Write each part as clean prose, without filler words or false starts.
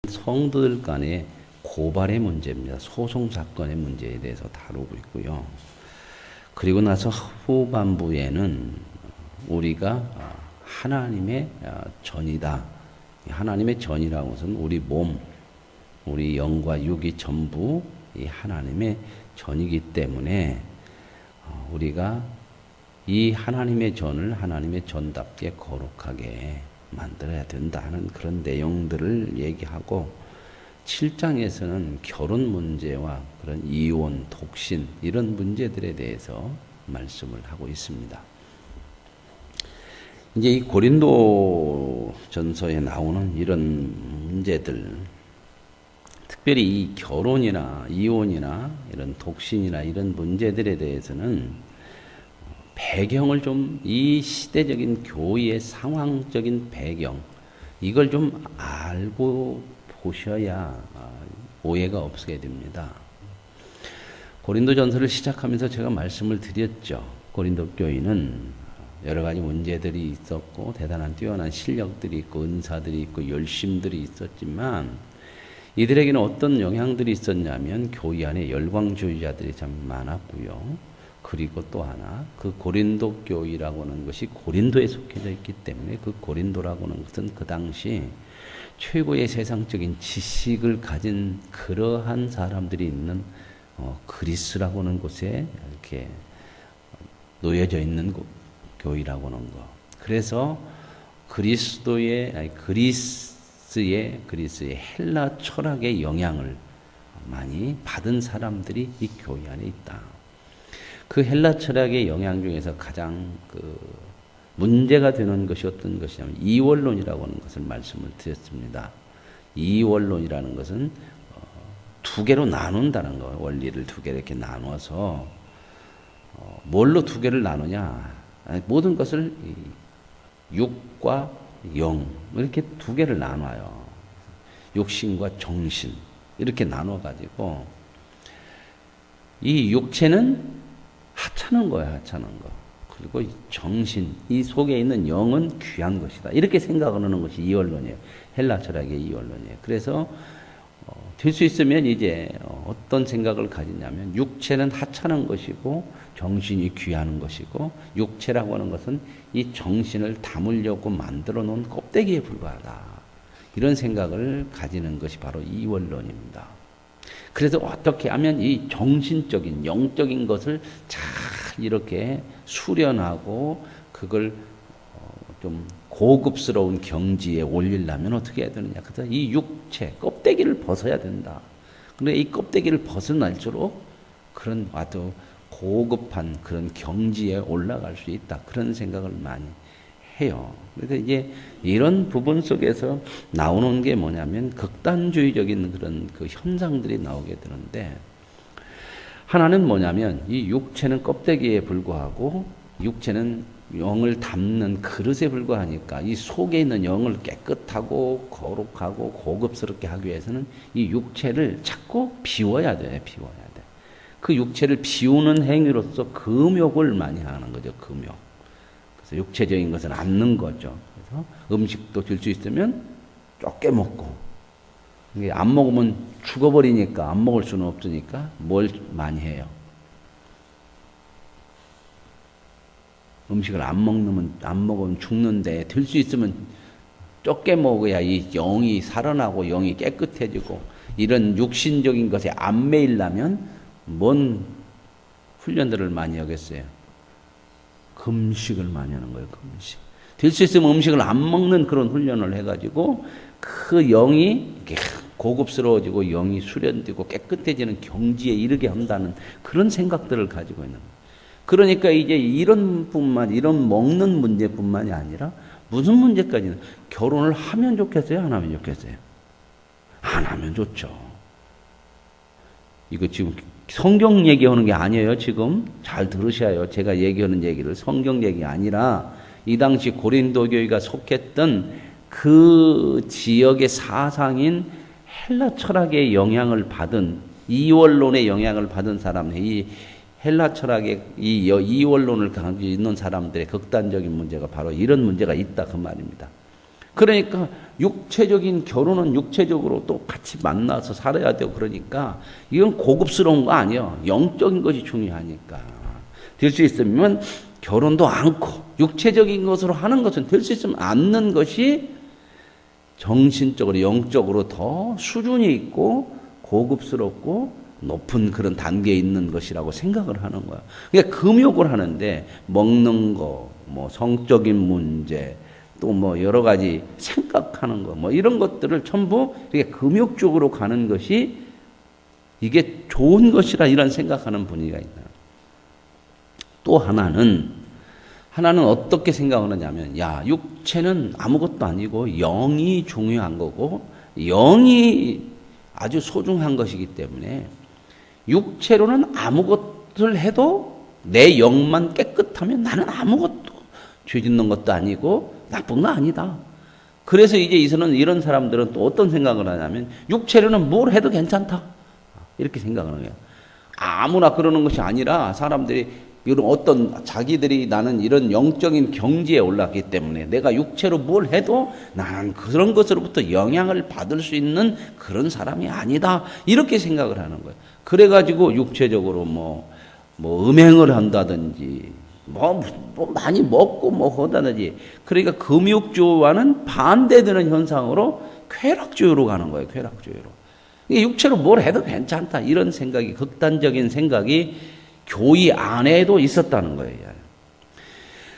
성도들 간의 고발의 문제입니다. 소송 사건의 문제에 대해서 다루고 있고요. 그리고 나서 후반부에는 우리가 하나님의 전이다. 하나님의 전이라는 것은 우리 몸, 우리 영과 육이 전부 이 하나님의 전이기 때문에 우리가 이 하나님의 전을 하나님의 전답게 거룩하게 만들어야 된다 하는 그런 내용들을 얘기하고 7장에서는 결혼 문제와 그런 이혼, 독신 이런 문제들에 대해서 말씀을 하고 있습니다. 이제 이 고린도 전서에 나오는 이런 문제들, 특별히 이 결혼이나 이혼이나 이런 독신이나 이런 문제들에 대해서는 배경을 좀 이 시대적인 교회의 상황적인 배경 이걸 좀 알고 보셔야 오해가 없게 됩니다. 고린도전서를 시작하면서 제가 말씀을 드렸죠. 고린도 교회는 여러 가지 문제들이 있었고 대단한 뛰어난 실력들이 있고 은사들이 있고 열심들이 있었지만 이들에게는 어떤 영향들이 있었냐면 교회 안에 열광주의자들이 참 많았고요. 그리고 또 하나 그 고린도 교회라고 하는 것이 고린도에 속해져 있기 때문에 그 고린도라고 하는 것은 그 당시 최고의 세상적인 지식을 가진 그러한 사람들이 있는 그리스라고 하는 곳에 이렇게 놓여져 있는 교회라고 하는 것. 그래서 그리스의 헬라 철학의 영향을 많이 받은 사람들이 이 교회 안에 있다. 그 헬라 철학의 영향 중에서 가장 문제가 되는 것이 어떤 것이냐면 이원론이라고 하는 것을 말씀을 드렸습니다. 이원론이라는 것은 두 개로 나눈다는 거예요. 원리를 두 개 이렇게 나눠서 뭘로 두 개를 나누냐? 모든 것을 육과 영 이렇게 두 개를 나눠요. 육신과 정신 이렇게 나눠 가지고 이 육체는 하찮은 거야, 하찮은 거. 그리고 정신, 이 속에 있는 영은 귀한 것이다. 이렇게 생각하는 것이 이원론이에요. 헬라 철학의 이원론이에요. 그래서 될 수 있으면 이제 어떤 생각을 가지냐면 육체는 하찮은 것이고 정신이 귀한 것이고 육체라고 하는 것은 이 정신을 담으려고 만들어 놓은 껍데기에 불과하다. 이런 생각을 가지는 것이 바로 이원론입니다. 그래서 어떻게 하면 이 정신적인 영적인 것을 잘 이렇게 수련하고 그걸 좀 고급스러운 경지에 올리려면 어떻게 해야 되느냐. 그래서 이 육체 껍데기를 벗어야 된다. 그런데 이 껍데기를 벗어날수록 그런 아주 고급한 그런 경지에 올라갈 수 있다. 그런 생각을 많이 해요. 그래서 이제 이런 부분 속에서 나오는 게 뭐냐면 극단주의적인 그런 그 현상들이 나오게 되는데 하나는 뭐냐면 이 육체는 껍데기에 불과하고 육체는 영을 담는 그릇에 불과하니까 이 속에 있는 영을 깨끗하고 거룩하고 고급스럽게 하기 위해서는 이 육체를 자꾸 비워야 돼. 비워야 돼. 그 육체를 비우는 행위로서 금욕을 많이 하는 거죠. 금욕. 육체적인 것은 않는 거죠. 그래서 음식도 들 수 있으면 적게 먹고 안 먹으면 죽어버리니까 안 먹을 수는 없으니까 뭘 많이 해요. 음식을 안 먹으면 죽는데 들 수 있으면 적게 먹어야 이 영이 살아나고 영이 깨끗해지고 이런 육신적인 것에 안 매이려면 뭔 훈련들을 많이 하겠어요. 금식을 많이 하는 거예요. 금식. 될 수 있으면 음식을 안 먹는 그런 훈련을 해가지고 그 영이 고급스러워지고 영이 수련되고 깨끗해지는 경지에 이르게 한다는 그런 생각들을 가지고 있는 거예요. 그러니까 이제 이런 먹는 문제뿐만이 아니라 무슨 문제까지는 결혼을 하면 좋겠어요? 안 하면 좋겠어요? 안 하면 좋죠. 이거 지금 성경 얘기하는 게 아니에요. 지금 잘 들으셔요. 제가 얘기하는 얘기를 성경 얘기 아니라 이 당시 고린도 교회가 속했던 그 지역의 사상인 헬라 철학의 영향을 받은 이원론의 영향을 받은 사람, 이 헬라 철학의 이 이원론을 가지고 있는 사람들의 극단적인 문제가 바로 이런 문제가 있다 그 말입니다. 그러니까 육체적인 결혼은 육체적으로 또 같이 만나서 살아야 되고 그러니까 이건 고급스러운 거 아니에요. 영적인 것이 중요하니까. 될 수 있으면 결혼도 않고 육체적인 것으로 하는 것은 될 수 있으면 않는 것이 정신적으로 영적으로 더 수준이 있고 고급스럽고 높은 그런 단계에 있는 것이라고 생각을 하는 거야. 그러니까 금욕을 하는데 먹는 거, 뭐 성적인 문제, 또 뭐 여러 가지 생각하는 거, 뭐 이런 것들을 전부 이렇게 금욕 쪽으로 가는 것이 이게 좋은 것이라 이런 생각하는 분위기가 있다. 또 하나는 어떻게 생각을 하냐면, 야, 육체는 아무것도 아니고 영이 중요한 거고 영이 아주 소중한 것이기 때문에 육체로는 아무것을 해도 내 영만 깨끗하면 나는 아무것도 죄 짓는 것도 아니고 나쁜 거 아니다. 그래서 이제 이런 사람들은 또 어떤 생각을 하냐면 육체로는 뭘 해도 괜찮다. 이렇게 생각을 해요. 아무나 그러는 것이 아니라 사람들이 이런 어떤 자기들이 나는 이런 영적인 경지에 올랐기 때문에 내가 육체로 뭘 해도 나는 그런 것으로부터 영향을 받을 수 있는 그런 사람이 아니다. 이렇게 생각을 하는 거예요. 그래가지고 육체적으로 뭐 음행을 한다든지 뭐 많이 먹고 뭐 하다든지 그러니까 금욕주와는 반대되는 현상으로 쾌락주의로 가는 거예요. 쾌락주의로. 육체로 뭘 해도 괜찮다. 이런 생각이 극단적인 생각이 교회 안에도 있었다는 거예요.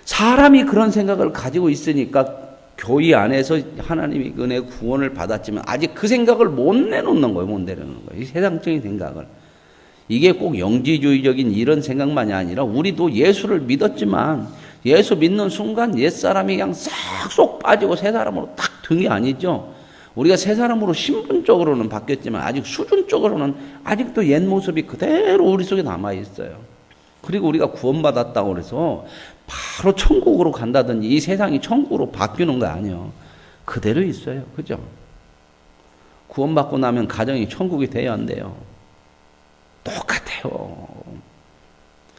사람이 그런 생각을 가지고 있으니까 교회 안에서 하나님의 은혜 구원을 받았지만 아직 그 생각을 못 내놓는 거예요. 못 내놓는 거예요. 이 세상적인 생각을. 이게 꼭 영지주의적인 이런 생각만이 아니라 우리도 예수를 믿었지만 예수 믿는 순간 옛사람이 그냥 싹 쏙 빠지고 새 사람으로 딱 된 게 아니죠. 우리가 새 사람으로 신분적으로는 바뀌었지만 아직 수준적으로는 아직도 옛 모습이 그대로 우리 속에 남아 있어요. 그리고 우리가 구원받았다고 해서 바로 천국으로 간다든지 이 세상이 천국으로 바뀌는 거 아니에요. 그대로 있어요. 그죠? 구원받고 나면 가정이 천국이 돼야 한대요. 똑같아요.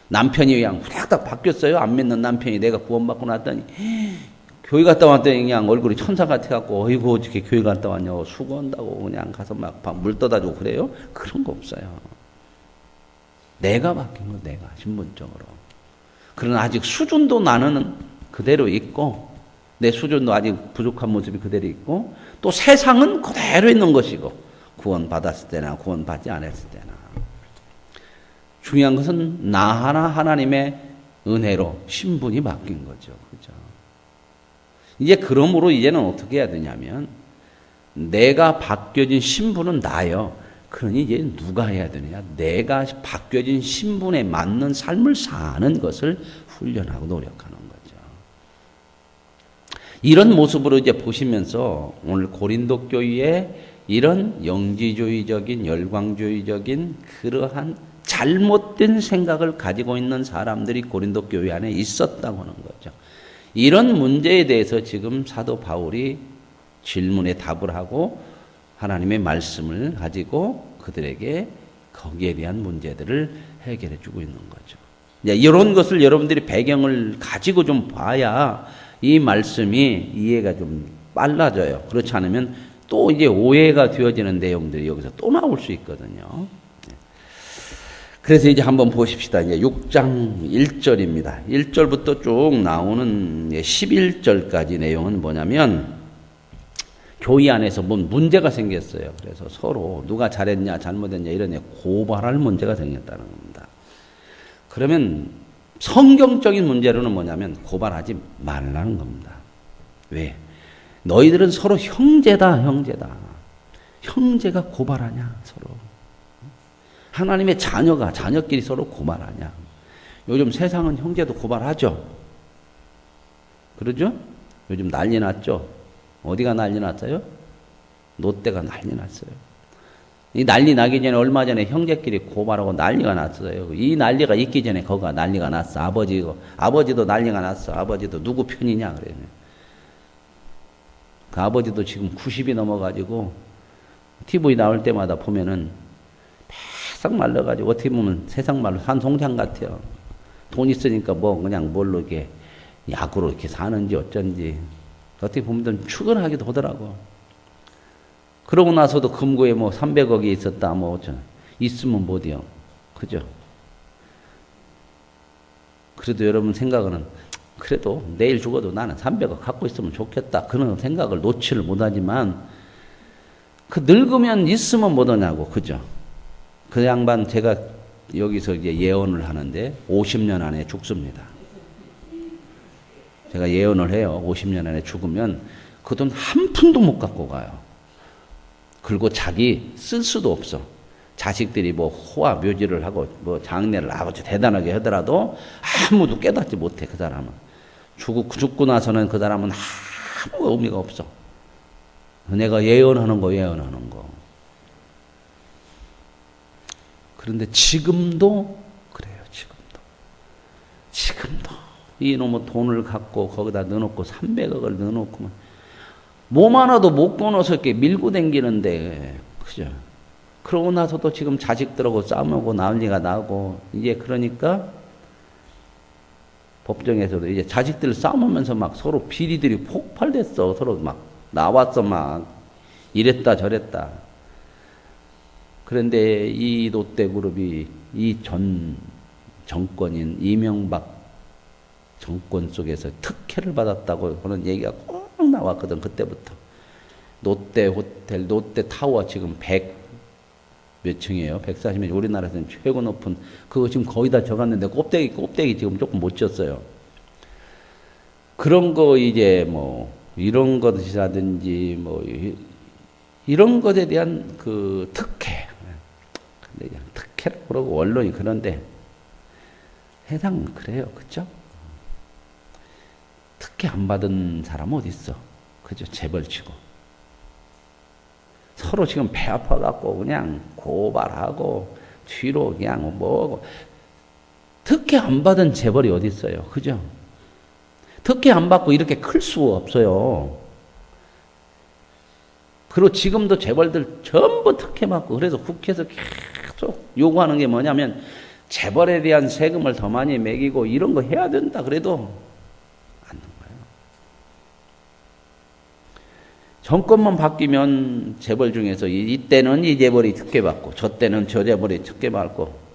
남편이 그냥 후닥닥 바뀌었어요. 안 믿는 남편이 내가 구원받고 났더니 교회 갔다 왔더니 그냥 얼굴이 천사 같아갖고 어이구 어떻게 교회 갔다 왔냐고 수고한다고 그냥 가서 막 물 떠다주고 그래요? 그런 거 없어요. 내가 바뀐 거 내가 신분적으로. 그러나 아직 수준도 나는 그대로 있고 내 수준도 아직 부족한 모습이 그대로 있고 또 세상은 그대로 있는 것이고 구원받았을 때나 구원받지 않았을 때나 중요한 것은 나 하나 하나님의 은혜로 신분이 바뀐 거죠. 그죠? 이제 그러므로 이제는 어떻게 해야 되냐면 내가 바뀌어진 신분은 나요. 그러니 이제 누가 해야 되느냐? 내가 바뀌어진 신분에 맞는 삶을 사는 것을 훈련하고 노력하는 거죠. 이런 모습으로 이제 보시면서 오늘 고린도 교회에 이런 영지주의적인 열광주의적인 그러한 잘못된 생각을 가지고 있는 사람들이 고린도 교회 안에 있었다고 하는 거죠. 이런 문제에 대해서 지금 사도 바울이 질문에 답을 하고 하나님의 말씀을 가지고 그들에게 거기에 대한 문제들을 해결해 주고 있는 거죠. 이런 것을 여러분들이 배경을 가지고 좀 봐야 이 말씀이 이해가 좀 빨라져요. 그렇지 않으면 또 이제 오해가 되어지는 내용들이 여기서 또 나올 수 있거든요. 그래서 이제 한번 보십시다. 이제 6장 1절입니다. 1절부터 쭉 나오는 11절까지 내용은 뭐냐면 교회 안에서 뭔 문제가 생겼어요. 그래서 서로 누가 잘했냐 잘못했냐 이런 고발할 문제가 생겼다는 겁니다. 그러면 성경적인 문제로는 뭐냐면 고발하지 말라는 겁니다. 왜? 너희들은 서로 형제다. 형제가 고발하냐 서로. 하나님의 자녀가 자녀끼리 서로 고발하냐. 요즘 세상은 형제도 고발하죠. 그러죠? 요즘 난리 났죠. 어디가 난리 났어요? 롯데가 난리 났어요. 이 난리 나기 전에 얼마 전에 형제끼리 고발하고 난리가 났어요. 이 난리가 있기 전에 거기가 난리가 났어. 아버지도 난리가 났어. 아버지도 누구 편이냐 그래요. 그 아버지도 지금 90이 넘어가지고 TV 나올 때마다 보면은 바싹 말라가지고 어떻게 보면 세상 말로 산송장 같아요. 돈 있으니까 뭐 그냥 뭘로 이렇게 약으로 이렇게 사는지 어쩐지 어떻게 보면 좀 추근하기도 하더라고. 그러고 나서도 금고에 뭐 300억이 있었다, 뭐, 있으면 못이요. 그죠? 그래도 여러분 생각은, 그래도 내일 죽어도 나는 300억 갖고 있으면 좋겠다. 그런 생각을 놓지를 못하지만, 그 늙으면 있으면 못하냐고, 그죠? 그 양반 제가 여기서 이제 예언을 하는데 50년 안에 죽습니다. 제가 예언을 해요. 50년 안에 죽으면 그 돈 한 푼도 못 갖고 가요. 그리고 자기 쓸 수도 없어. 자식들이 뭐 호화 묘지를 하고 뭐 장례를 하고 대단하게 하더라도 아무도 깨닫지 못해, 그 사람은. 죽고 나서는 그 사람은 아무 의미가 없어. 내가 예언하는 거. 그런데 지금도 그래요, 지금도. 이놈의 돈을 갖고 거기다 넣어놓고 300억을 넣어놓고 몸 하나도 못 끊어서 이렇게 밀고 댕기는데, 그죠? 그러고 나서도 지금 자식들하고 싸우고 난리가 나고, 이제 그러니까 법정에서도 이제 자식들 싸우면서 막 서로 비리들이 폭발됐어. 서로 막 나왔어, 막 이랬다 저랬다. 그런데 이 롯데그룹이 이 전 정권인 이명박 정권 속에서 특혜를 받았다고 하는 얘기가 꼭 나왔거든, 그때부터. 롯데호텔, 롯데타워 지금 100몇 층이에요? 140몇. 우리나라에서는 최고 높은, 그거 지금 거의 다 적었는데 꼭대기 지금 조금 못 졌어요. 그런 거 이제 뭐 이런 것이라든지 뭐 이런 것에 대한 그 특혜. 근데 특혜라고 그러고 언론이 그런데 세상은 그래요. 그죠? 특혜 안 받은 사람 어디 있어? 그죠? 재벌치고. 서로 지금 배 아파갖고 그냥 고발하고 뒤로 그냥 뭐고. 특혜 안 받은 재벌이 어디 있어요? 그죠? 특혜 안 받고 이렇게 클 수가 없어요. 그리고 지금도 재벌들 전부 특혜 받고, 그래서 국회에서 계속 요구하는 게 뭐냐면 재벌에 대한 세금을 더 많이 매기고 이런 거 해야 된다. 그래도 안 되는 거예요. 정권만 바뀌면 재벌 중에서 이때는 이 재벌이 특혜 받고 저 때는 저 재벌이 특혜 받고,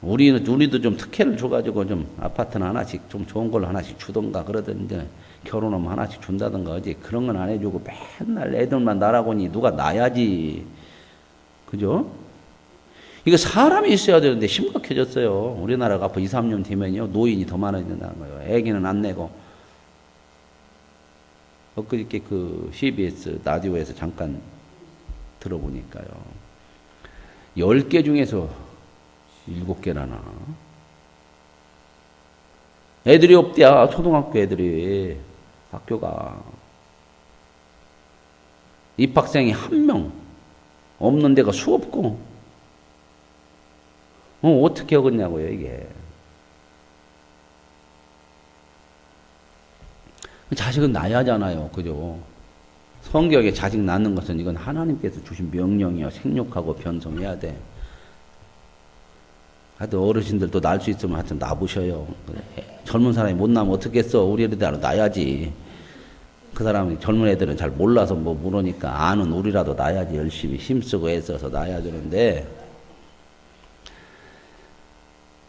우리도 좀 특혜를 줘가지고 좀 아파트는 하나씩 좀 좋은 걸로 하나씩 주던가 그러던데, 결혼하면 하나씩 준다던가, 어제 그런 건 안 해주고 맨날 애들만 나라고니 누가 낳아야지. 그죠? 이거 사람이 있어야 되는데 심각해졌어요. 우리나라가 앞으로 2, 3년 뒤면요, 노인이 더 많아진다는 거예요. 애기는 안 내고. 엊그저께 그 CBS 라디오에서 잠깐 들어보니까요. 10개 중에서 7개라나. 애들이 없대야, 초등학교 애들이. 학교가. 입학생이 1명. 없는 데가 수없고. 어떻게 하겠냐고요, 이게. 자식은 낳아야 하잖아요. 그죠? 성경에 자식 낳는 것은 이건 하나님께서 주신 명령이요. 생육하고 변성해야 돼. 하여튼 어르신들도 낳을 수 있으면 하여튼 낳으셔요. 젊은 사람이 못 낳으면 어떻겠어. 우리 애들도 낳아야지. 그 사람이 젊은 애들은 잘 몰라서 뭐 물으니까 아는 우리라도 낳아야지. 열심히 힘쓰고 애써서 낳아야 되는데,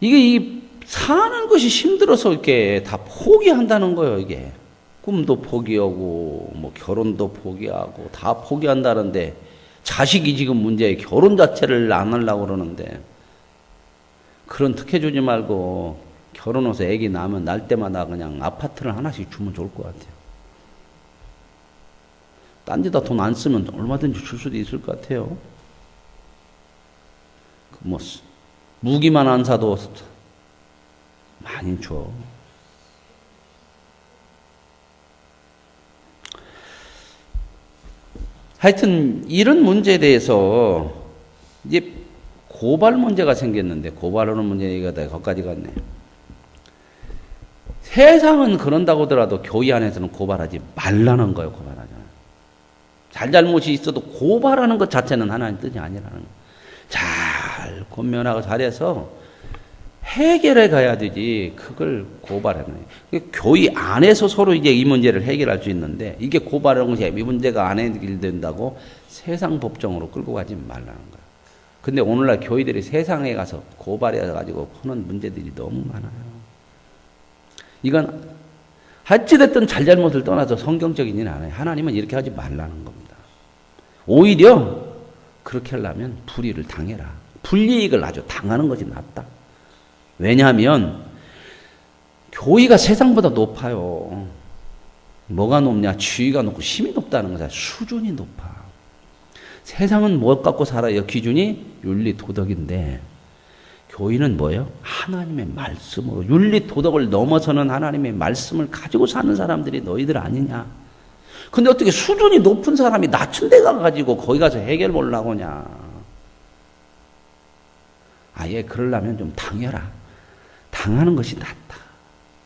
이게 사는 것이 힘들어서 이렇게 다 포기한다는 거예요. 이게 꿈도 포기하고 뭐 결혼도 포기하고 다 포기한다는데, 자식이 지금 문제에 결혼 자체를 안 하려고 그러는데, 그런 특혜 주지 말고 결혼해서 애기 낳으면 날 때마다 그냥 아파트를 하나씩 주면 좋을 것 같아요. 딴 데다 돈 안 쓰면 얼마든지 줄 수도 있을 것 같아요. 뭐 무기만 안 사도 많이 줘. 하여튼 이런 문제에 대해서 이제 고발 문제가 생겼는데, 고발하는 문제가 거기까지 갔네. 세상은 그런다고 하더라도 교회 안에서는 고발하지 말라는 거예요. 고발하잖아요. 잘잘못이 있어도 고발하는 것 자체는 하나님 뜻이 아니라는 거예요. 잘 권면하고 잘해서 해결해 가야 되지. 그걸 고발하는 거예요. 교회 안에서 서로 이제 이 문제를 해결할 수 있는데 이게 고발하는 것이 이 문제가 안 해결된다고 세상 법정으로 끌고 가지 말라는 거예요. 근데 오늘날 교회들이 세상에 가서 고발해 가지고 하는 문제들이 너무 많아요. 이건 어찌됐든 잘잘못을 떠나서 성경적이지는 않아요. 하나님은 이렇게 하지 말라는 겁니다. 오히려 그렇게 하려면 불의를 당해라. 불이익을 아주 당하는 것이 낫다. 왜냐하면 교위가 세상보다 높아요. 뭐가 높냐? 지위가 높고 힘이 높다는 거죠. 수준이 높아. 세상은 뭐 갖고 살아요? 기준이 윤리 도덕인데 교위는 뭐예요? 하나님의 말씀으로 윤리 도덕을 넘어서는 하나님의 말씀을 가지고 사는 사람들이 너희들 아니냐? 근데 어떻게 수준이 높은 사람이 낮은 데 가가지고 거기 가서 해결 보려고 하냐? 아예 그러려면 좀 당해라. 당하는 것이 낫다.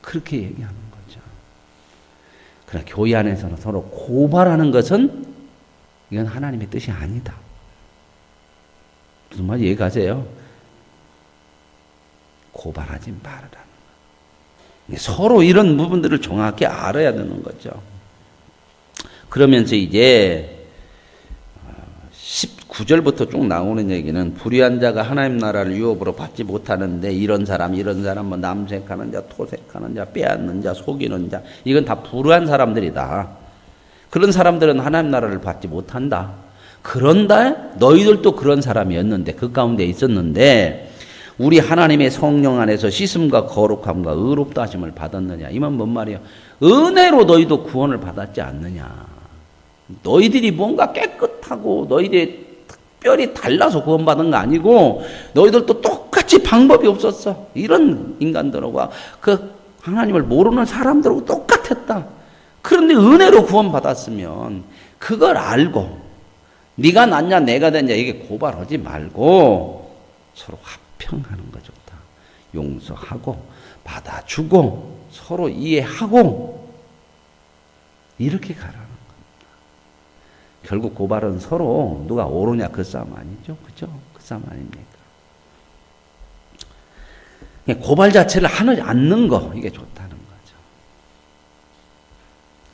그렇게 얘기하는 거죠. 그러나 교회 안에서는 서로 고발하는 것은 이건 하나님의 뜻이 아니다. 무슨 말 이해가세요? 고발하지 말아라. 서로 이런 부분들을 정확히 알아야 되는 거죠. 그러면서 이제 19절부터 쭉 나오는 얘기는 불의한 자가 하나님 나라를 유업으로 받지 못하는데 이런 사람 뭐 남색하는 자, 토색하는 자, 빼앗는 자, 속이는 자 이건 다 불의한 사람들이다. 그런 사람들은 하나님 나라를 받지 못한다. 그런데 너희들도 그런 사람이었는데 그 가운데 있었는데 우리 하나님의 성령 안에서 씻음과 거룩함과 의롭다 하심을 받았느냐. 이만 뭔 말이에요? 은혜로 너희도 구원을 받았지 않느냐. 너희들이 뭔가 깨끗하고 너희들이 특별히 달라서 구원받은 거 아니고 너희들도 똑같이 방법이 없었어. 이런 인간들과 그 하나님을 모르는 사람들하고 똑같았다. 그런데 은혜로 구원받았으면 그걸 알고 네가 낫냐 내가 낫냐 이게 고발하지 말고 서로 화평하는 거 좋다. 용서하고 받아주고 서로 이해하고 이렇게 가라는 겁니다. 결국 고발은 서로 누가 옳으냐 그 싸움 아니죠. 그죠? 그 싸움 아닙니까? 고발 자체를 하지 않는 거 이게 좋다는 거죠.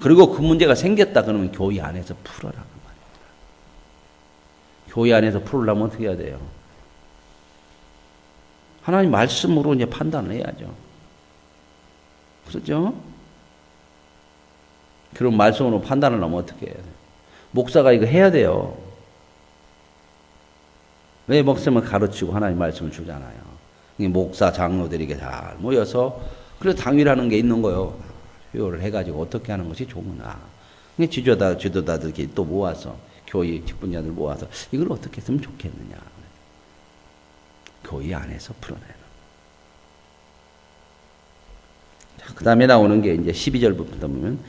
그리고 그 문제가 생겼다 그러면 교회 안에서 풀어라 그 말입니다. 교회 안에서 풀으려면 어떻게 해야 돼요? 하나님 말씀으로 이제 판단을 해야죠. 그렇죠? 그럼 말씀으로 판단을 하면 어떻게 해야 돼요? 목사가 이거 해야 돼요. 왜 목사님을 가르치고 하나님 말씀을 주잖아요. 목사, 장로들이 잘 모여서 그래서 당위라는 게 있는 거예요. 회의를 해가지고 어떻게 하는 것이 좋으나. 지도자들끼리 또 모아서 교회 직분자들 모아서 이걸 어떻게 했으면 좋겠느냐. 교회 안에서 풀어내는. 그 다음에 나오는 게 이제 12절부터 보면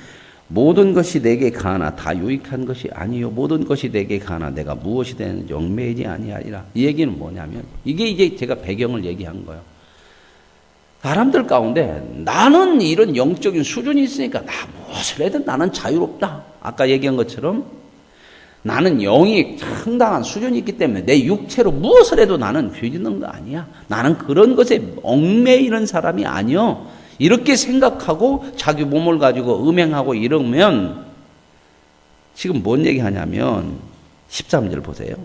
모든 것이 내게 가나 다 유익한 것이 아니요 모든 것이 내게 가나 내가 무엇이 되는지 얽매이지 아니하리라. 이 얘기는 뭐냐면 이게 이제 제가 배경을 얘기한 거예요. 사람들 가운데 나는 이런 영적인 수준이 있으니까 나 무엇을 해든 나는 자유롭다. 아까 얘기한 것처럼 나는 영이 상당한 수준이 있기 때문에 내 육체로 무엇을 해도 나는 죄 짓는 거 아니야. 나는 그런 것에 얽매이는 사람이 아니요. 이렇게 생각하고 자기 몸을 가지고 음행하고 이러면 지금 뭔 얘기하냐면 13절 보세요.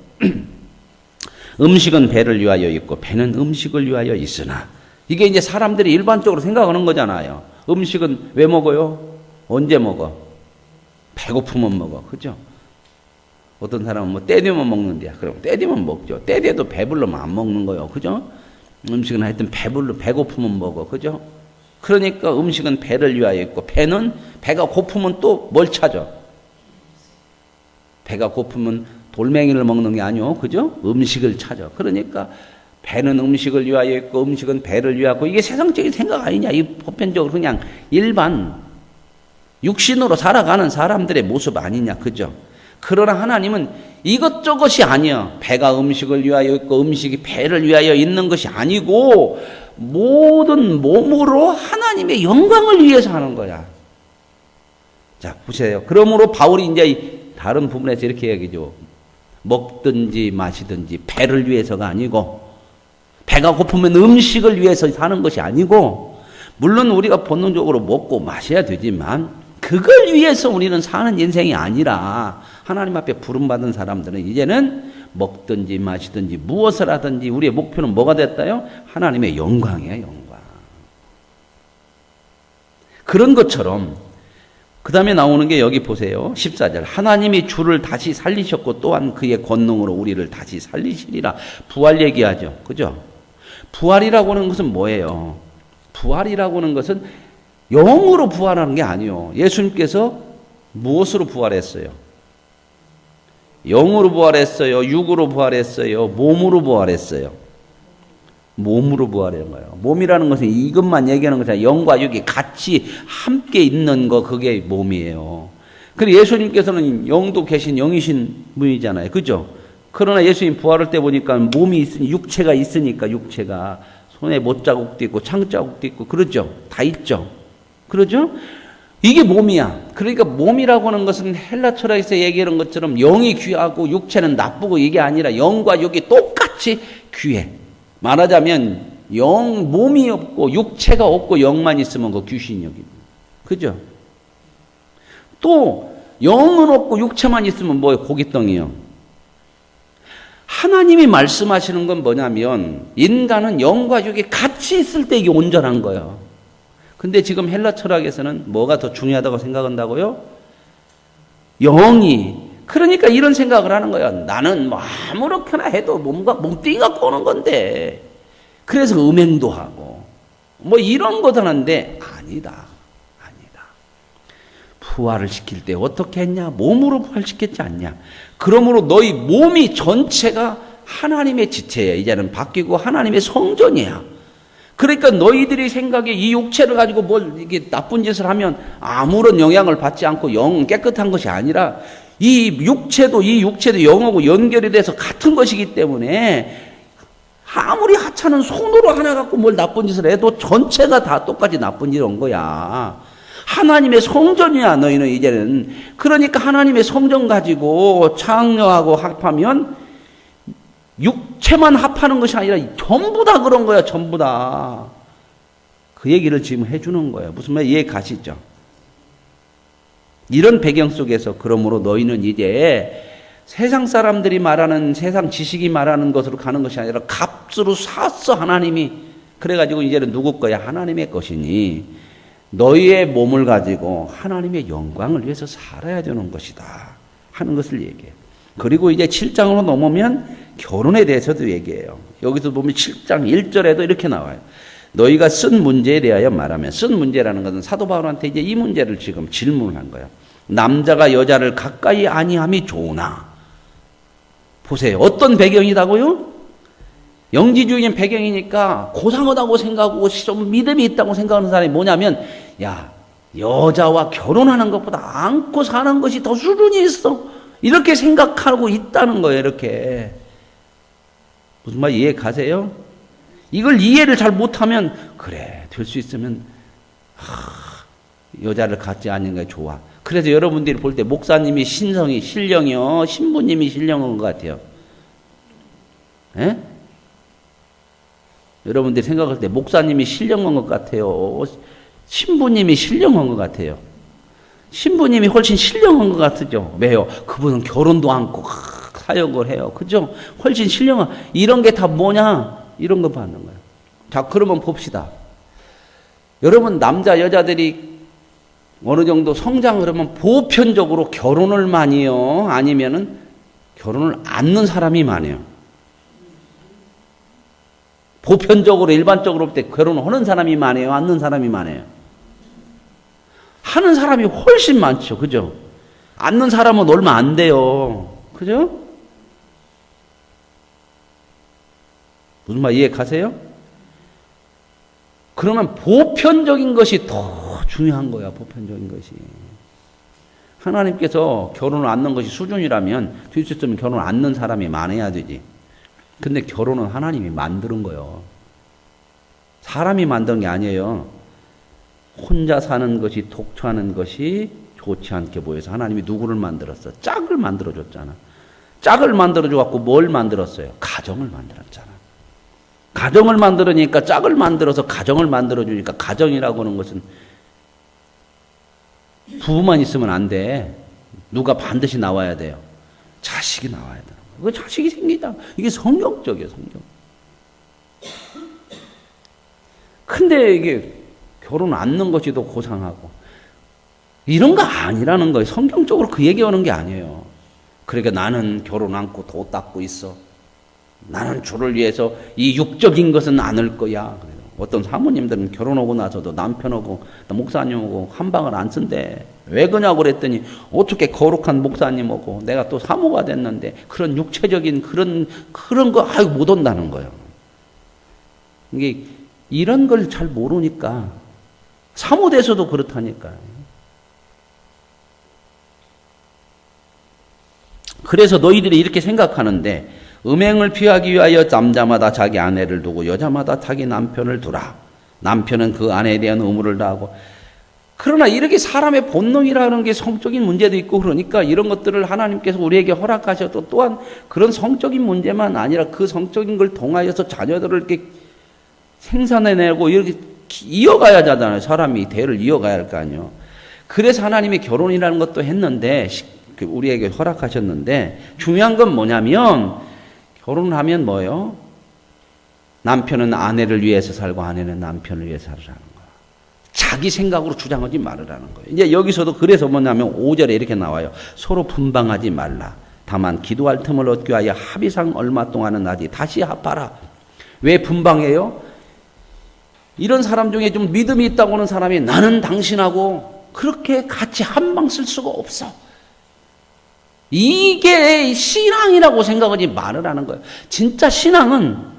음식은 배를 위하여 있고 배는 음식을 위하여 있으나 이게 이제 사람들이 일반적으로 생각하는 거잖아요. 음식은 왜 먹어요? 언제 먹어? 배고프면 먹어. 그죠? 어떤 사람은 뭐 때되면 먹는데야. 그럼 때되면 먹죠. 때돼도 배불러면 안 먹는 거예요. 그죠? 음식은 하여튼 배고프면 먹어. 그죠? 그러니까 음식은 배를 위하여 있고 배는 배가 고프면 또 뭘 찾아? 배가 고프면 돌멩이를 먹는 게 아니오. 그죠? 음식을 찾아. 그러니까 배는 음식을 위하여 있고 음식은 배를 위하고 이게 세상적인 생각 아니냐. 이 보편적으로 그냥 일반 육신으로 살아가는 사람들의 모습 아니냐. 그죠? 그러나 하나님은 이것저것이 아니야. 배가 음식을 위하여 있고 음식이 배를 위하여 있는 것이 아니고 모든 몸으로 하나님의 영광을 위해서 하는 거야. 자, 보세요. 그러므로 바울이 이제 다른 부분에서 이렇게 얘기죠. 먹든지 마시든지 배를 위해서가 아니고 배가 고프면 음식을 위해서 사는 것이 아니고, 물론 우리가 본능적으로 먹고 마셔야 되지만 그걸 위해서 우리는 사는 인생이 아니라, 하나님 앞에 부름받은 사람들은 이제는 먹든지 마시든지 무엇을 하든지 우리의 목표는 뭐가 됐다요? 하나님의 영광이에요, 영광. 그런 것처럼 그 다음에 나오는 게 여기 보세요. 14절. 하나님이 주를 다시 살리셨고 또한 그의 권능으로 우리를 다시 살리시리라. 부활 얘기하죠. 그죠? 부활이라고 하는 것은 뭐예요? 부활이라고 하는 것은 영으로 부활하는 게 아니에요. 예수님께서 무엇으로 부활했어요? 영으로 부활했어요? 육으로 부활했어요? 몸으로 부활했어요? 몸으로 부활한 거예요. 몸이라는 것은 이것만 얘기하는 것이 영과 육이 같이 함께 있는 거, 그게 몸이에요. 그리고 예수님께서는 영도 계신 영이신 분이잖아요. 그죠? 그러나 예수님 부활할 때 보니까 몸이 있으니, 육체가 있으니까, 육체가 손에 못자국도 있고 창자국도 있고 그러죠. 다 있죠. 그러죠? 이게 몸이야. 그러니까 몸이라고 하는 것은 헬라 철학에서 얘기하는 것처럼 영이 귀하고 육체는 나쁘고 이게 아니라 영과 육이 똑같이 귀해. 말하자면 몸이 없고 육체가 없고 영만 있으면 그 귀신력입니다. 그죠? 또 영은 없고 육체만 있으면 뭐예요? 고깃덩이요. 하나님이 말씀하시는 건 뭐냐면 인간은 영과 육이 같이 있을 때 이게 온전한 거예요. 근데 지금 헬라 철학에서는 뭐가 더 중요하다고 생각한다고요? 영이. 그러니까 이런 생각을 하는 거야. 나는 뭐 아무렇게나 해도 몸뚱이 갖고 오는 건데. 그래서 음행도 하고 뭐 이런 것 하는데 아니다. 부활을 시킬 때 어떻게 했냐? 몸으로 부활시켰지 않냐? 그러므로 너희 몸이 전체가 하나님의 지체야. 이제는 바뀌고 하나님의 성전이야. 그러니까 너희들이 생각에 이 육체를 가지고 뭘 이게 나쁜 짓을 하면 아무런 영향을 받지 않고 영은 깨끗한 것이 아니라 이 육체도 영하고 연결이 돼서 같은 것이기 때문에 아무리 하찮은 손으로 하나 갖고 뭘 나쁜 짓을 해도 전체가 다 똑같이 나쁜 일을 한 거야. 하나님의 성전이야, 너희는 이제는. 그러니까 하나님의 성전 가지고 창녀하고 합하면 육체만 합하는 것이 아니라 전부 다 그런 거야, 전부 다. 그 얘기를 지금 해주는 거예요. 무슨 말 이해 가시죠? 이런 배경 속에서 그러므로 너희는 이제 세상 사람들이 말하는 세상 지식이 말하는 것으로 가는 것이 아니라 값으로 샀어, 하나님이. 그래가지고 이제는 누구 거야? 하나님의 것이니 너희의 몸을 가지고 하나님의 영광을 위해서 살아야 되는 것이다 하는 것을 얘기해요. 그리고 이제 7장으로 넘으면 결혼에 대해서도 얘기해요. 여기서 보면 7장 1절에도 이렇게 나와요. 너희가 쓴 문제에 대하여 말하면, 쓴 문제라는 것은 사도 바울한테 이제 이 문제를 지금 질문을 한 거예요. 남자가 여자를 가까이 아니함이 좋으나. 보세요. 어떤 배경이다고요? 영지주의적인 배경이니까 고상하다고 생각하고 좀 믿음이 있다고 생각하는 사람이 뭐냐면, 야, 여자와 결혼하는 것보다 안고 사는 것이 더 수준이 있어. 이렇게 생각하고 있다는 거예요, 이렇게. 무슨 말 이해 가세요? 이걸 이해를 잘 못하면, 그래, 될 수 있으면, 여자를 갖지 않는 게 좋아. 그래서 여러분들이 볼 때 목사님이 신령이요, 신부님이 신령한 것 같아요. 예? 여러분들이 생각할 때 목사님이 신령한 것 같아요? 신부님이 신령한 것 같아요? 신부님이 훨씬 신령한 것 같으죠? 왜요? 그분은 결혼도 않고 사역을 해요. 그죠? 훨씬 신령한. 이런 게 다 뭐냐? 이런 거 받는 거예요. 자, 그러면 봅시다. 여러분, 남자, 여자들이 어느 정도 성장을 하면 보편적으로 결혼을 많이 해요? 아니면은 결혼을 않는 사람이 많아요? 보편적으로, 일반적으로 볼 때 결혼을 하는 사람이 많아요? 않는 사람이 많아요? 하는 사람이 훨씬 많죠. 그죠? 않는 사람은 얼마 안 돼요. 그죠? 무슨 말 이해 가세요? 그러면 보편적인 것이 더 중요한 거야, 보편적인 것이. 하나님께서 결혼을 않는 것이 수준이라면, 될 수 있으면 결혼을 않는 사람이 많아야 되지. 근데 결혼은 하나님이 만드는 거예요. 사람이 만든 게 아니에요. 혼자 사는 것이, 독처하는 것이 좋지 않게 보여서 하나님이 누구를 만들었어? 짝을 만들어줬잖아. 짝을 만들어줘갖고 뭘 만들었어요? 가정을 만들었잖아. 가정을 만들으니까 짝을 만들어서 가정을 만들어주니까 가정이라고 하는 것은 부부만 있으면 안 돼. 누가 반드시 나와야 돼요. 자식이 나와야 돼. 그 자식이 생기다. 이게 성경적이에요, 성경. 근데 이게 결혼 안 넣는 것이 더 고상하고 이런 거 아니라는 거예요. 성경적으로 그 얘기하는 게 아니에요. 그러니까 나는 결혼 않고 도 닦고 있어. 나는 주를 위해서 이 육적인 것은 않을 거야. 어떤 사모님들은 결혼하고 나서도 남편하고 목사님하고 한 방을 안 쓴대. 왜 그냐고 그랬더니 어떻게 거룩한 목사님하고 내가 또 사모가 됐는데 그런 육체적인 그런 거 못 온다는 거예요. 이게 이런 걸 잘 모르니까 사모돼서도 그렇다니까요. 그래서 너희들이 이렇게 생각하는데 음행을 피하기 위하여 남자마다 자기 아내를 두고 여자마다 자기 남편을 두라. 남편은 그 아내에 대한 의무를 다하고. 그러나 이렇게 사람의 본능이라는 게 성적인 문제도 있고 그러니까 이런 것들을 하나님께서 우리에게 허락하셔도 또한 그런 성적인 문제만 아니라 그 성적인 걸 통하여서 자녀들을 이렇게 생산해내고 이렇게 이어가야 하잖아요. 사람이 대를 이어가야 할 거 아니에요. 그래서 하나님이 결혼이라는 것도 했는데 우리에게 허락하셨는데 중요한 건 뭐냐면 결혼을 하면 뭐예요? 남편은 아내를 위해서 살고 아내는 남편을 위해서 살으라는 거야. 자기 생각으로 주장하지 말으라는 거예요. 이제 여기서도 그래서 뭐냐면 5절에 이렇게 나와요. 서로 분방하지 말라. 다만 기도할 틈을 얻기 위하여 합의상 얼마 동안은 나지 다시 합하라. 왜 분방해요? 이런 사람 중에 좀 믿음이 있다고 하는 사람이 나는 당신하고 그렇게 같이 한 방 쓸 수가 없어. 이게 신앙이라고 생각하지 말으라는 거예요. 진짜 신앙은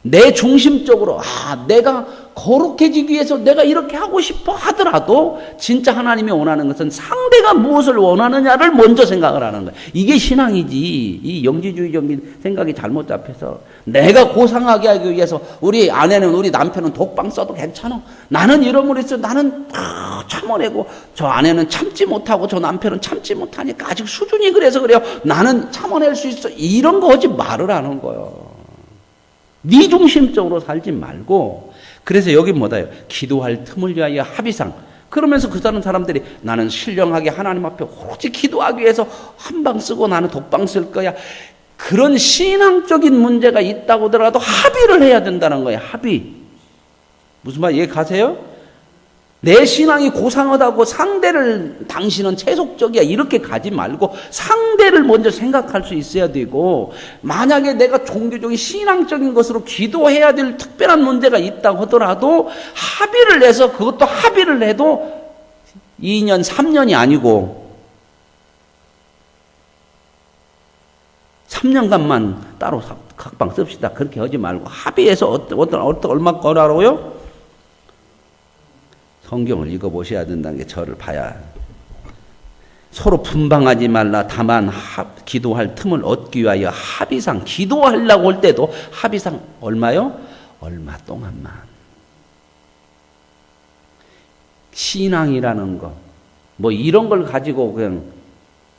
내 중심적으로 내가 거룩해지기 위해서 내가 이렇게 하고 싶어 하더라도 진짜 하나님이 원하는 것은 상대가 무엇을 원하느냐를 먼저 생각을 하는 거예요. 이게 신앙이지. 이 영지주의적인 생각이 잘못 잡혀서 내가 고상하게 하기 위해서 우리 아내는 우리 남편은 독방 써도 괜찮아. 나는 이러므로 해서 나는 참아내고 저 아내는 참지 못하고 저 남편은 참지 못하니까 아직 수준이 그래서 그래요. 나는 참아낼 수 있어. 이런 거 하지 말으라는 거예요. 네 중심적으로 살지 말고. 그래서 여기 뭐다요? 기도할 틈을 위하여 합의상. 그러면서 그 다른 사람들이 나는 신령하게 하나님 앞에 오직 기도하기 위해서 한 방 쓰고 나는 독방 쓸 거야. 그런 신앙적인 문제가 있다고 하더라도 합의를 해야 된다는 거예요. 합의. 무슨 말 이해 가세요? 내 신앙이 고상하다고 상대를 당신은 세속적이야 이렇게 가지 말고 상대를 먼저 생각할 수 있어야 되고, 만약에 내가 종교적인 신앙적인 것으로 기도해야 될 특별한 문제가 있다고 하더라도 합의를 해서, 그것도 합의를 해도 2년 3년이 아니고 3년간만 따로 각방 씁시다. 그렇게 하지 말고 합의해서 얼마 거라고요? 성경을 읽어보셔야 된다는 게 저를 봐야. 서로 분방하지 말라. 다만 기도할 틈을 얻기 위하여 합의상. 기도하려고 할 때도 합의상 얼마요? 얼마 동안만. 신앙이라는 거 뭐 이런 걸 가지고 그냥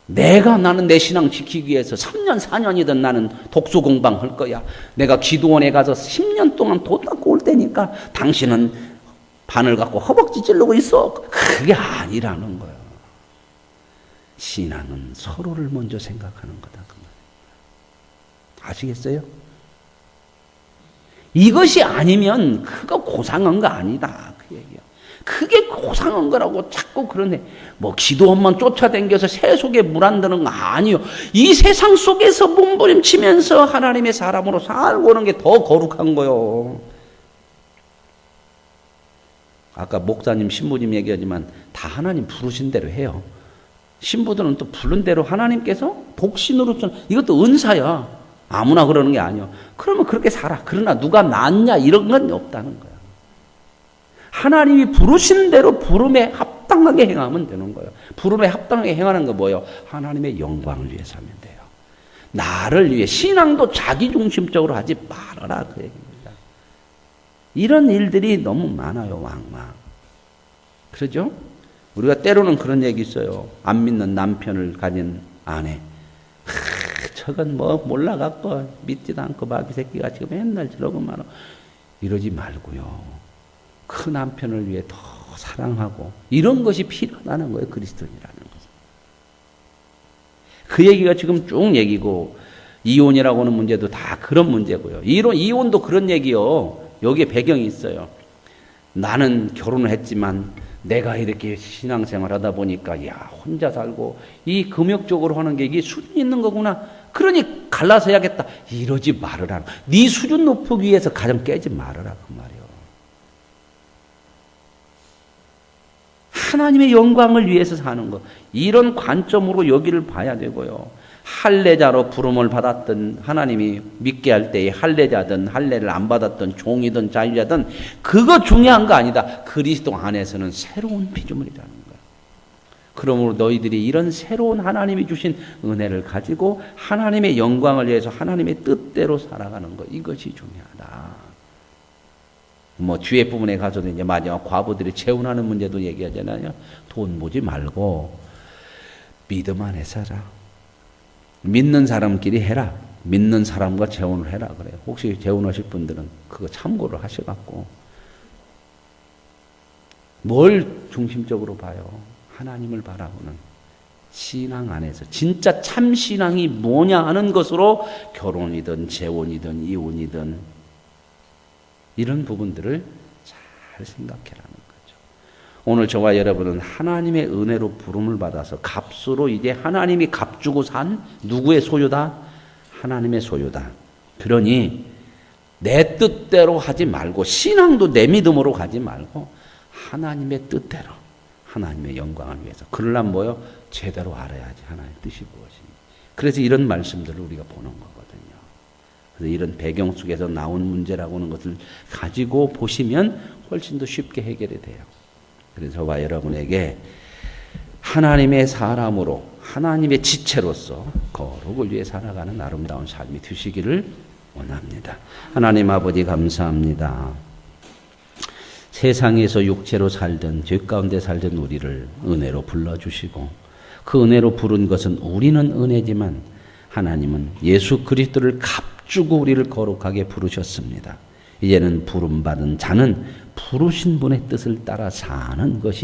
나는 내 신앙 지키기 위해서 3년 4년이든 나는 독서 공방 할 거야. 내가 기도원에 가서 10년 동안 돈 닦고 올 테니까 당신은 바늘 갖고 허벅지 찌르고 있어. 그게 아니라는 거예요. 신앙은 서로를 먼저 생각하는 거다. 그 말이에요. 아시겠어요? 이것이 아니면 그거 고상한 거 아니다. 그 얘기야. 그게 고상한 거라고 자꾸 그러네. 뭐 기도원만 쫓아다녀서 세속에 물 안 드는 거 아니요. 이 세상 속에서 몸부림치면서 하나님의 사람으로 살고 오는 게 더 거룩한 거요. 아까 목사님, 신부님 얘기하지만 다 하나님 부르신 대로 해요. 신부들은 또 부른 대로 하나님께서 독신으로 이것도 은사야. 아무나 그러는 게 아니야. 그러면 그렇게 살아. 그러나 누가 낫냐 이런 건 없다는 거야. 하나님이 부르신 대로 부름에 합당하게 행하면 되는 거예요. 부름에 합당하게 행하는 거 뭐예요? 하나님의 영광을 위해서 하면 돼요. 나를 위해. 신앙도 자기중심적으로 하지 말아라 그 얘기입니다. 이런 일들이 너무 많아요. 왕왕. 그러죠? 우리가 때로는 그런 얘기 있어요. 안 믿는 남편을 가진 아내. 저건 뭐 몰라갖고 믿지도 않고 마귀 새끼가 지금 맨날 저러고 말아. 이러지 말고요. 그 남편을 위해 더 사랑하고 이런 것이 필요하다는 거예요. 그리스도인이라는 것은. 그 얘기가 지금 쭉 얘기고 이혼이라고 하는 문제도 다 그런 문제고요. 이혼도 그런 얘기요. 여기에 배경이 있어요. 나는 결혼을 했지만 내가 이렇게 신앙생활 하다 보니까 야 혼자 살고 이 금욕적으로 하는 게 이게 수준이 있는 거구나. 그러니 갈라서 해야겠다. 이러지 말으라. 네 수준 높이기 위해서 가정 깨지 말으라 그 말이요. 하나님의 영광을 위해서 사는 것. 이런 관점으로 여기를 봐야 되고요. 할례자로 부름을 받았던 하나님이 믿게 할 때에 할례자든 할례를 안 받았던 종이든 자유자든 그거 중요한 거 아니다. 그리스도 안에서는 새로운 피조물이라는 거야. 그러므로 너희들이 이런 새로운 하나님이 주신 은혜를 가지고 하나님의 영광을 위해서 하나님의 뜻대로 살아가는 것. 이것이 중요하다. 뭐 뒤에 부분에 가서도 이제 마지막 과부들이 재혼하는 문제도 얘기하잖아요. 돈 보지 말고 믿음 안에 살아. 믿는 사람끼리 해라. 믿는 사람과 재혼을 해라 그래요. 혹시 재혼하실 분들은 그거 참고를 하셔갖고 뭘 중심적으로 봐요? 하나님을 바라보는 신앙 안에서 진짜 참 신앙이 뭐냐 하는 것으로 결혼이든 재혼이든 이혼이든 이런 부분들을 잘 생각해라는 거죠. 오늘 저와 여러분은 하나님의 은혜로 부름을 받아서 값으로 이제 하나님이 값주고 산 누구의 소유다? 하나님의 소유다. 그러니 내 뜻대로 하지 말고 신앙도 내 믿음으로 가지 말고 하나님의 뜻대로 하나님의 영광을 위해서. 그러려면 뭐요? 제대로 알아야지 하나님의 뜻이 무엇인지. 그래서 이런 말씀들을 우리가 보는 거거든요. 그래서 이런 배경 속에서 나온 문제라고 하는 것을 가지고 보시면 훨씬 더 쉽게 해결이 돼요. 그래서 저와 여러분에게 하나님의 사람으로 하나님의 지체로서 거룩을 위해 살아가는 아름다운 삶이 되시기를 원합니다. 하나님 아버지 감사합니다. 세상에서 육체로 살던 죄 가운데 살던 우리를 은혜로 불러주시고 그 은혜로 부른 것은 우리는 은혜지만 하나님은 예수 그리스도를 값주고 우리를 거룩하게 부르셨습니다. 이제는 부름받은 자는 부르신 분의 뜻을 따라 사는 것이